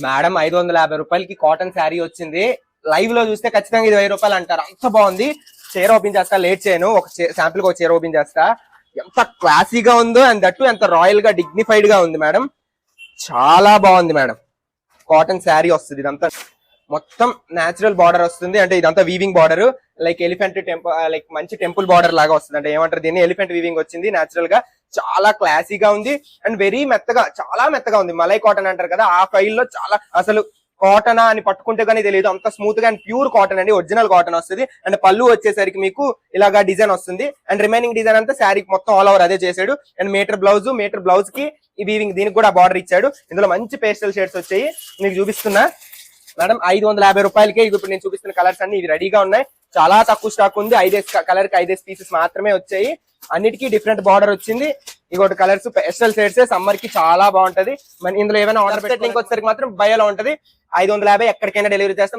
Madam 550 రూపాయలకి cotton sari వచ్చింది. Live లో చూస్తే ఖచ్చితంగా ఇది 1000 రూపాయలు అంటారు, అంత బాగుంది. చీర ఓపెన్ చేస్తా, లేట్ చేయను. ఒక శాంపుల్ కి ఒక చీర ఓపెన్ చేస్తా. ఎంత క్లాసీగా ఉందో అండ్ దట్టు ఎంత రాయల్ గా డిగ్నిఫైడ్ గా ఉంది మేడం. చాలా బాగుంది మేడం. కాటన్ శారీ వస్తుంది, ఇదంతా మొత్తం నేచురల్ బార్డర్ వస్తుంది. అంటే ఇదంతా weaving border, like elephant temple, like మంచి టెంపుల్ బార్డర్ లాగా వస్తుంది. అంటే ఏమంటారు దీన్ని, ఎలిఫెంట్ వీవింగ్ వచ్చింది నేచురల్ గా. చాలా క్లాసీగా ఉంది అండ్ వెరీ మెత్తగా, చాలా మెత్తగా ఉంది. మలై కాటన్ అంటారు కదా, ఆ ఫైల్ లో చాలా అసలు కాటనా అని పట్టుకుంటే కానీ తెలియదు, అంత స్మూత్ గా అండ్ ప్యూర్ కాటన్ అండి, ఒరిజినల్ కాటన్ వస్తుంది. అండ్ పళ్ళు వచ్చేసరికి మీకు ఇలాగా డిజైన్ వస్తుంది. అండ్ రిమైనింగ్ డిజైన్ అంతా శారీ మొత్తం ఆల్ ఓవర్ అదే చేశాడు. అండ్ మీటర్ బ్లౌజ్ కి ఈ వీవింగ్ దీనికి కూడా బార్డర్ ఇచ్చాడు. ఇందులో మంచి పేస్టల్ షేడ్స్ వచ్చాయి, మీకు చూపిస్తున్నా మేడం. 550 రూపాయలకే ఇప్పుడు నేను చూపిస్తున్న కలర్స్ అన్ని ఇవి రెడీగా ఉన్నాయి. చాలా తక్కువ స్టాక్ ఉంది. 5 కలర్ కి 5 పీసెస్ మాత్రమే వచ్చాయి. అన్నిటికీ డిఫరెంట్ బార్డర్ వచ్చింది. ఇంకోటి కలర్స్ పేస్టల్ షేడ్స్, సమ్మర్ కి చాలా బాగుంటది. ఇందులో ఏమైనా ఆర్డర్ లింక్ వచ్చేసరికి మాత్రం బయోలో ఉంటది. 550 ఎక్కడికైనా డెలివరీ చేస్తాం.